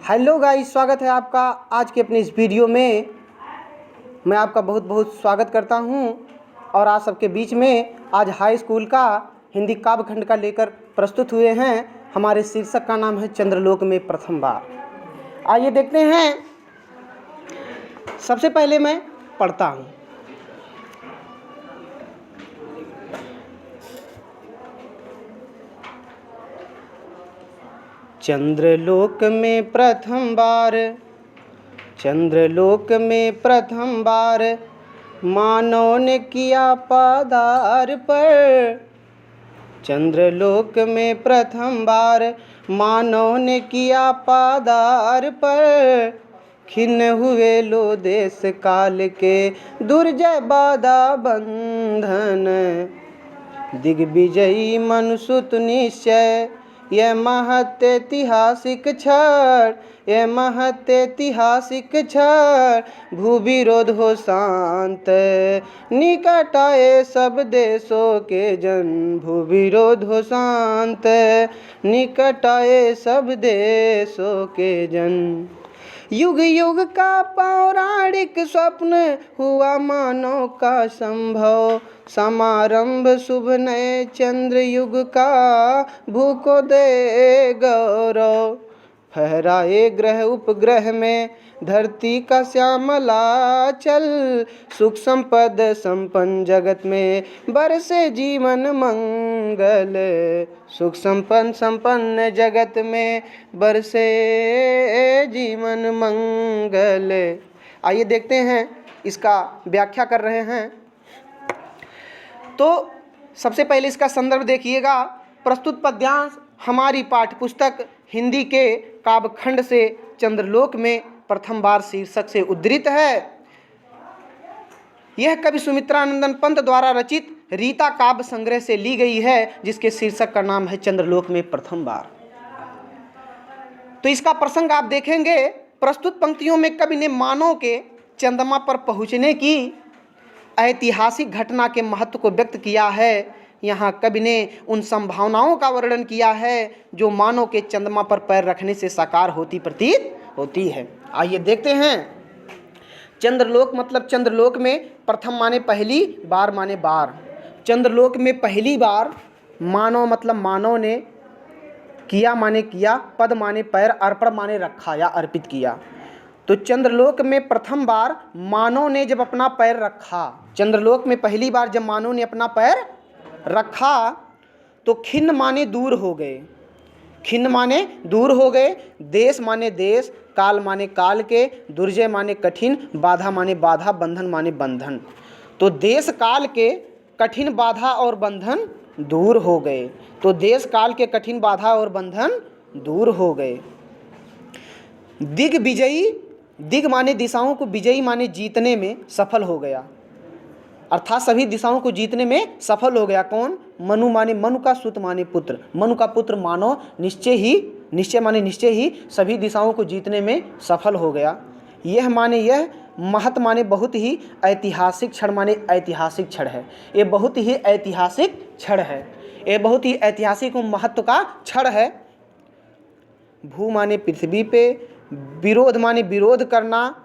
Hello guys, स्वागत है आपका आज के अपने इस वीडियो में। मैं आपका बहुत बहुत स्वागत करता हूं और आज सबके बीच में आज हाई स्कूल का हिंदी काव्य खंड का लेकर प्रस्तुत हुए हैं। हमारे शीर्षक का नाम है चंद्रलोक में प्रथम बार। आइए देखते हैं। सबसे पहले मैं पढ़ता हूं। चंद्रलोक में प्रथम बार, चंद्रलोक में प्रथम बार मानव ने किया पदार पर। चंद्रलोक में प्रथम बार मानव ने किया पदार पर। खिन्न हुए लो देश काल के दुर्जय बाधा बंधन। दिग्विजयी मनुसुत निश्चय यह महत ऐतिहासिक क्षण, यह महत ऐतिहासिक क्षण। भू विरोध हो शांत, निकट आए सब देशों के जन। भू विरोध हो शांत, निकट आए सब देशों के जन। युग युग का पौराणिक स्वप्न हुआ मानव का संभव। समारंभ शुभ नए चंद्र युग का भू को दे गौरव। फहराए ग्रह उपग्रह में धरती का श्यामलाचल। सुख संपद संपन्न जगत में बरसे जीवन मंगल। सुख संपन्न संपन्न जगत में बरसे जीवन मंगल। आइए देखते हैं, इसका व्याख्या कर रहे हैं। तो सबसे पहले इसका संदर्भ देखिएगा। प्रस्तुत पद्यांश हमारी पाठ्यपुस्तक हिंदी के काव्यखंड से चंद्रलोक में प्रथम बार शीर्षक से उद्धृत है। यह कवि सुमित्रानंदन पंत द्वारा रचित रीता काव्य संग्रह से ली गई है, जिसके शीर्षक का नाम है चंद्रलोक में प्रथम बार। तो इसका प्रसंग आप देखेंगे। प्रस्तुत पंक्तियों में कवि ने मानव के चंद्रमा पर पहुंचने की ऐतिहासिक घटना के महत्व को व्यक्त किया है। यहाँ कवि ने उन संभावनाओं का वर्णन किया है जो मानव के चंद्रमा पर पैर रखने से साकार होती प्रतीत होती है। आइए देखते हैं। चंद्रलोक मतलब चंद्रलोक में प्रथम माने पहली, बार माने बार। चंद्रलोक में पहली बार, मानव मतलब मानव ने, किया माने किया, पद माने पैर, अर्पण माने रखा या अर्पित किया। तो चंद्रलोक में प्रथम बार मानव ने जब अपना पैर रखा, चंद्रलोक में पहली बार जब मानव ने अपना पैर रखा तो खिन्न माने दूर हो गए, खिन्न माने दूर हो गए। देश माने देश, काल माने काल के, दुर्जय माने कठिन, बाधा माने बाधा, बंधन माने बंधन। तो देश काल के कठिन बाधा और बंधन दूर हो गए। तो देश काल के कठिन बाधा और बंधन दूर हो गए। दिग्विजयी, दिग माने दिशाओं को, विजयी माने जीतने में सफल हो गया, अर्थात सभी दिशाओं को जीतने में सफल हो गया। कौन? मनु माने मनु का सुत माने पुत्र, मनु का पुत्र मानव निश्चय ही, निश्चय माने निश्चय ही सभी दिशाओं को जीतने में सफल हो गया। यह माने यह, महत माने बहुत ही, ऐतिहासिक क्षण माने ऐतिहासिक क्षण है। ये बहुत ही ऐतिहासिक क्षण है, ये बहुत ही ऐतिहासिक महत्व का क्षण है। भू माने पृथ्वी पे, विरोध माने विरोध करना,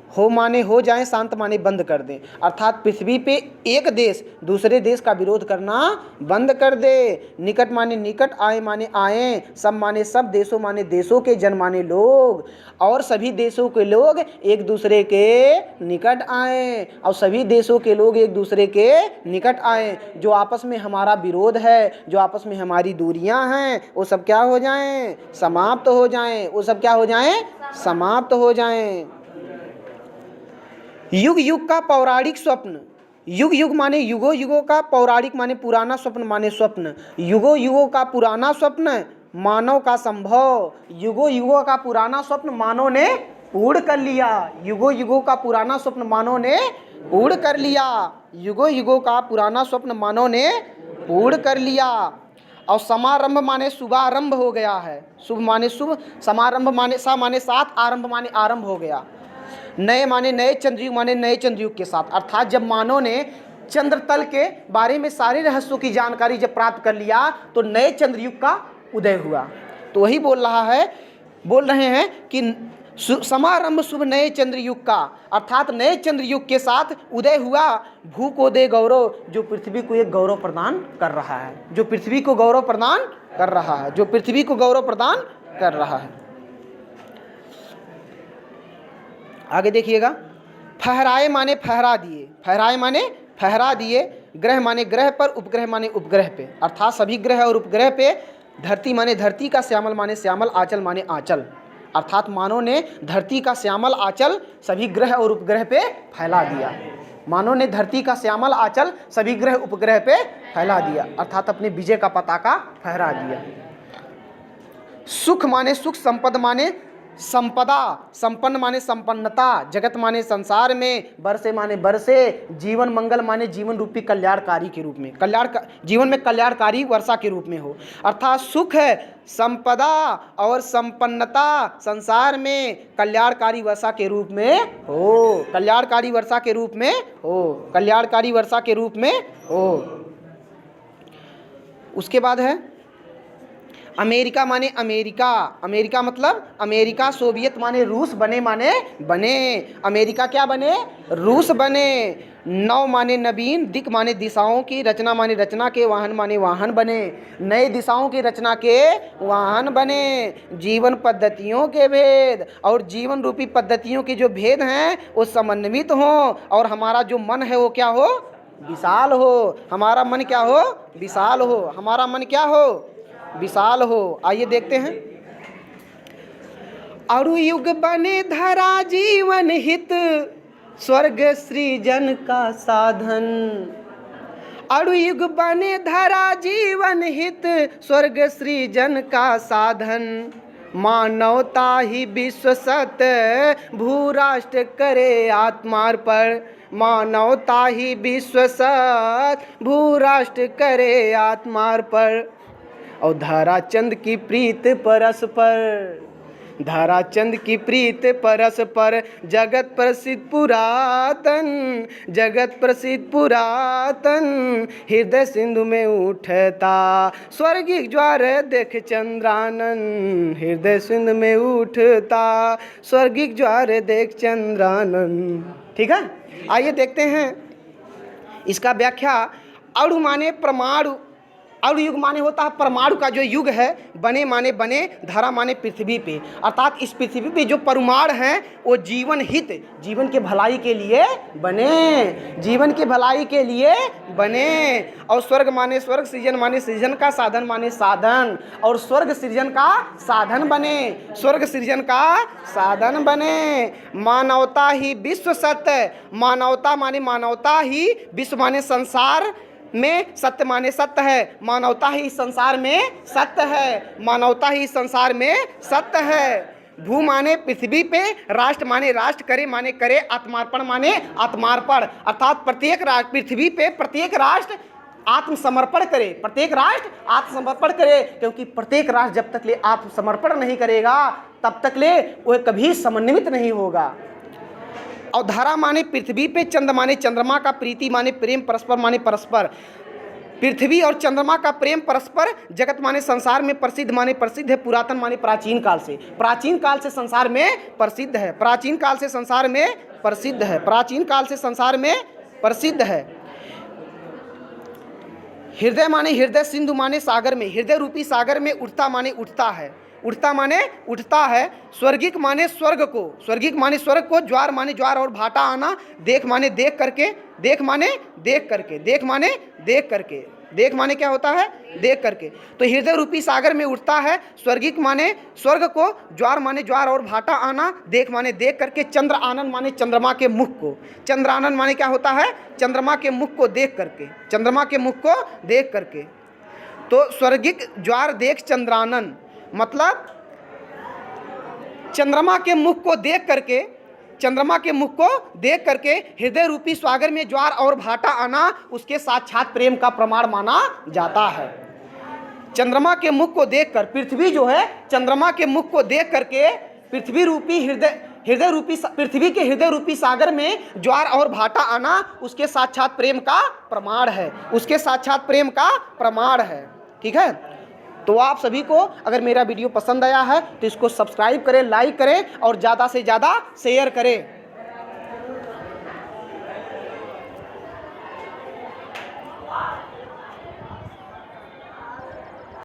हो माने हो जाए, शांत माने बंद कर दें, अर्थात पृथ्वी पे एक देश दूसरे देश का विरोध करना बंद कर दे। निकट माने निकट, आए माने आए, सब माने सब, देशों माने देशों के, जन माने लोग, और सभी देशों के लोग एक दूसरे के निकट आए, और सभी देशों के लोग एक दूसरे के निकट आए। जो आपस में हमारा विरोध है, जो आपस में हमारी दूरियां हैं, वो सब क्या हो जाएं? समाप्त हो जाएं। वो सब क्या हो जाएं? समाप्त हो जाएं। युग युग का पौराणिक स्वप्न, युग युग माने युगों युगों का, पौराणिक माने पुराना, स्वप्न माने स्वप्न। युगों युगों का पुराना स्वप्न मानव का संभव, युगों युगों का पुराना स्वप्न मानव ने पूर्ण कर लिया। युगों युगों का पुराना स्वप्न मानव ने पूर्ण कर लिया। युगों युगों का पुराना स्वप्न मानव ने पूर्ण कर लिया। और समारंभ माने शुभारंभ हो गया है। शुभ माने शुभ, समारंभ माने सा माने साथ, आरंभ माने आरंभ हो गया। नए माने नए, चंद्रयुग माने नए चंद्रयुग के साथ, अर्थात जब मानव ने चंद्रतल के बारे में सारे रहस्यों की जानकारी जब प्राप्त कर लिया तो नए चंद्रयुग का उदय हुआ। तो वही बोल रहा है बोल रहे हैं कि समारंभ शुभ नए चंद्र युग का, अर्थात नए चंद्र युग के साथ उदय हुआ भू को दे गौरव, जो पृथ्वी को एक गौरव प्रदान कर रहा है, जो पृथ्वी को गौरव प्रदान कर रहा है, जो पृथ्वी को गौरव प्रदान कर रहा है। आगे देखिएगा, फहराए माने फहरा दिए, फहराए माने फहरा दिए, ग्रह माने ग्रह पर, उपग्रह माने उपग्रह पे, अर्थात सभी ग्रह और उपग्रह पे, धरती माने धरती का, श्यामल माने श्यामल, आंचल माने आंचल, अर्थात मानव ने धरती का श्यामल आंचल सभी ग्रह और उपग्रह पे फैला दिया। मानव ने धरती का श्यामल आंचल सभी ग्रह उपग्रह पे फैला दिया, अर्थात अपने विजय का पताका फहरा दिया। सुख माने सुख, संपद माने संपदा, संपन्न माने संपन्नता, जगत माने संसार में, बरसे माने बरसे, जीवन मंगल माने जीवन रूपी कल्याणकारी के रूप में, जीवन में कल्याणकारी वर्षा के रूप में हो, अर्थात सुख है, संपदा और संपन्नता संसार में कल्याणकारी वर्षा के रूप में हो, कल्याणकारी वर्षा के रूप में हो, कल्याणकारी वर्षा के रूप में हो। उसके बाद है अमेरिका माने अमेरिका, अमेरिका मतलब अमेरिका, सोवियत माने रूस, बने माने बने, अमेरिका क्या बने, रूस बने, नव माने नवीन, दिक माने दिशाओं की, रचना माने रचना के, वाहन माने वाहन बने, नए दिशाओं की रचना के वाहन बने, जीवन पद्धतियों के भेद और जीवन रूपी पद्धतियों के जो भेद हैं वो समन्वित हों, और हमारा जो मन है वो क्या हो, विशाल हो, हमारा मन क्या हो, विशाल हो, हमारा मन क्या हो, विशाल हो। आइए देखते हैं, अरु युग बने धरा जीवन हित, स्वर्ग सृजन का साधन, अरु युग बने धरा जीवन हित, स्वर्ग सृजन का साधन, मानवता ही विश्व सत्य, भूराष्ट्र करे आत्मार्पण, मानवता ही विश्व सत्य, भूराष्ट्र करे आत्मार्पण, और धाराचंद की प्रीत परस्पर, धाराचंद की प्रीत परस्पर, जगत प्रसिद्ध पुरातन, जगत प्रसिद्ध पुरातन, हृदय सिंधु में उठता स्वर्गिक ज्वार देख चंद्रानन, हृदय सिंधु में उठता स्वर्गिक ज्वार देख चंद्रानन। ठीक है, आइए देखते हैं इसका व्याख्या। अणु माने परमाणु, अणु युग माने होता है परमाणु का जो युग है, बने माने बने, धरा माने पृथ्वी पे, अर्थात इस पृथ्वी पे जो परमाणु हैं वो जीवन हित, जीवन के भलाई के लिए बने, जीवन के भलाई के लिए बने, और स्वर्ग माने स्वर्ग, सृजन माने सृजन का, साधन माने साधन, और स्वर्ग सृजन का साधन बने, स्वर्ग सृजन का साधन बने, मानवता ही विश्व सत्य, मानवता माने मानवता ही, विश्व माने संसार में, सत्य माने सत्य है, मानवता ही संसार में सत्य है, मानवता ही संसार में सत्य है, भू माने पृथ्वी पे, राष्ट्र माने राष्ट्र, करे माने करे, आत्मार्पण माने आत्मार्पण, अर्थात प्रत्येक राष्ट्र, पृथ्वी पे प्रत्येक राष्ट्र आत्मसमर्पण करे, प्रत्येक राष्ट्र आत्मसमर्पण करे, क्योंकि प्रत्येक राष्ट्र जब तक ले आत्मसमर्पण नहीं करेगा तब तक ले वह कभी समन्वित नहीं होगा। और धरा माने पृथ्वी पे, चंद्र माने चंद्रमा का, प्रीति माने प्रेम, परस्पर माने परस्पर, पृथ्वी और चंद्रमा का प्रेम परस्पर, जगत माने संसार में, प्रसिद्ध माने प्रसिद्ध है, पुरातन माने प्राचीन काल से, प्राचीन काल से संसार में प्रसिद्ध है, प्राचीन काल से संसार में प्रसिद्ध है, प्राचीन काल से संसार में प्रसिद्ध है। हृदय माने हृदय, सिंधु माने सागर में, हृदय रूपी सागर में उठता माने उठता है, उठता माने उठता है, स्वर्गिक माने स्वर्ग को, स्वर्गिक माने स्वर्ग को, ज्वार माने ज्वार और भाटा आना, देख माने देख करके, देख माने देख करके, देख माने देख करके, देख माने क्या होता है, देख करके, तो हृदय रूपी सागर में उठता है, स्वर्गिक माने स्वर्ग को, ज्वार माने ज्वार और भाटा आना, देख माने देख करके, चंद्र आनंद माने चंद्रमा के मुख को, चंद्र आनंद माने क्या होता है, चंद्रमा के मुख को देख करके, चंद्रमा के मुख को देख करके, तो स्वर्गिक ज्वार देख चंद्रानन, मतलब चंद्रमा के मुख को देख करके, चंद्रमा के मुख को देख करके हृदय रूपी सागर में ज्वार और भाटा आना उसके साक्षात प्रेम का प्रमाण माना जाता है। चंद्रमा के मुख को देखकर पृथ्वी जो है, चंद्रमा के मुख को देख करके पृथ्वी रूपी हृदय रूपी पृथ्वी के हृदय रूपी सागर में ज्वार और भाटा आना उसके साक्षात प्रेम का प्रमाण है, उसके साक्षात प्रेम का प्रमाण है। ठीक है, तो आप सभी को अगर मेरा वीडियो पसंद आया है तो इसको सब्सक्राइब करें, लाइक करें और ज़्यादा से ज़्यादा शेयर करें।